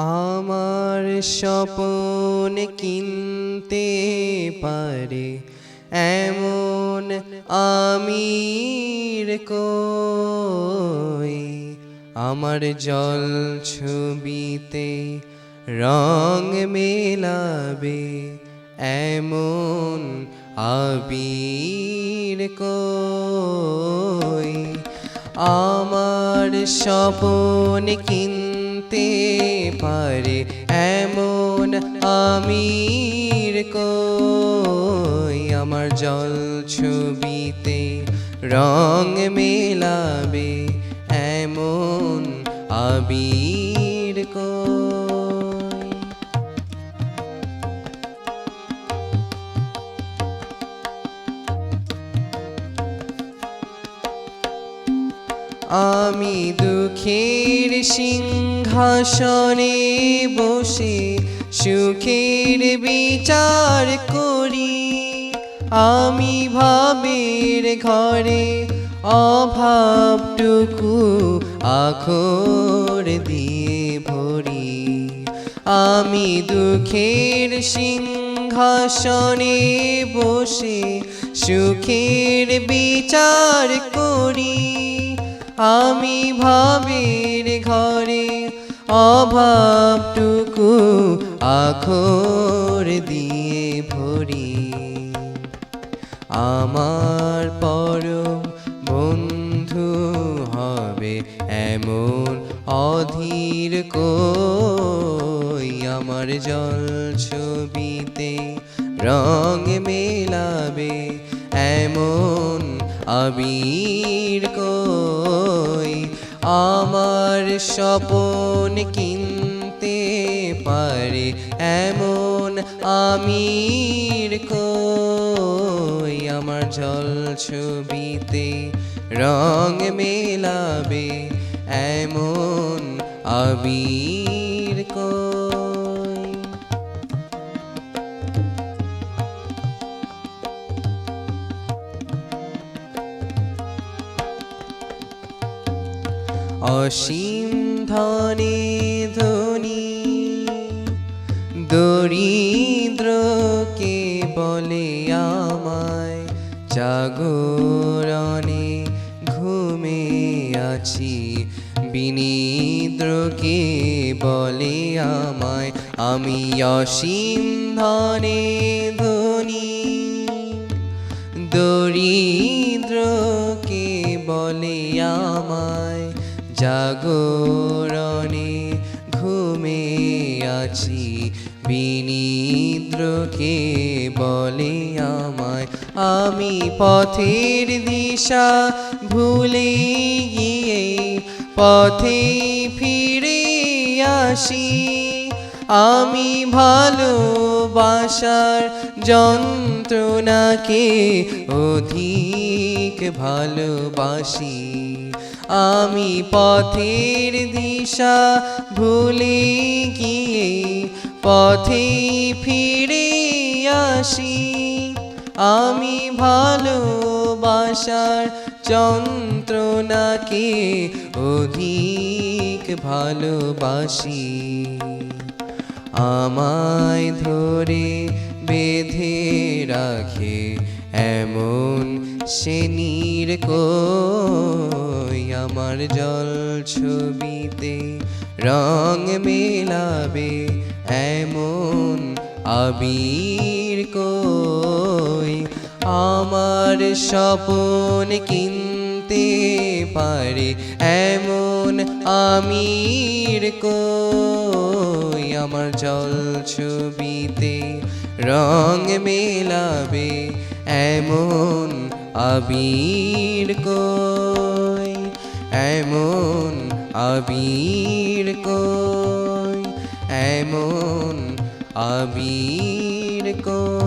আমার স্বপন কিনতে পারে এমন আমির কই, আমার জল ছবিতে রং মেলাবে এমন আবির কই। আমার স্বপন কিনতে পারে এমন আমির কই, আমার জল ছবিতে রং মেলাবে এমন আবির কই। আমি দুঃখের সিংহাসনে বসে সুখের বিচার করি, আমি ভাবের ঘরে অভাবটুকু আখর দিয়ে ভরি। আমি দুঃখের সিংহাসনে বসে সুখের বিচার করি, আমি ভাবের ঘরে অভাবটুকু আখর দিয়ে ভরি। আমার পরম বন্ধু হবে এমন অধীর কই, আমার জল ছবিতে রং মেলাবে এমন আবির কই। আমার স্বপন কিনতে পারে এমন আমির কই, আমার জল ছবিতে রং মেলাবে এমন আবির কই। অসীম ধনে ধনী দরিদ্রকে বলে আমায়, জাগরণে ঘুমে আছি বিনিদ্রকে বলে আমায়। আমি অসীম ধনে ধনী দরিদ্রকে বলে আমায়, জাগরণে ঘুমে আছি বিনিদ্রকে বলে আমায়। আমি পথের দিশা ভুলে গিয়ে পথে ফিরে আসি, আমি ভালোবাসার যন্ত্রণাকে অধিক ভালোবাসি। আমি পথের দিশা ভুলে গিয়ে পথে ফিরে আসি, আমি ভালোবাসার যন্ত্রণাকে অধিক ভালোবাসি। আমায় ধরে বেঁধে রাখে এমন শ্রেণীর কই, আমার জল ছবিতে রং মেলাবে এমন আবির কই। আমার স্বপন কিনতে পারে এমন আমির কই, আমার জল ছবিতে রং মেলাবে এমন আবির কই, এমন আবির কই, এমন আবির কই।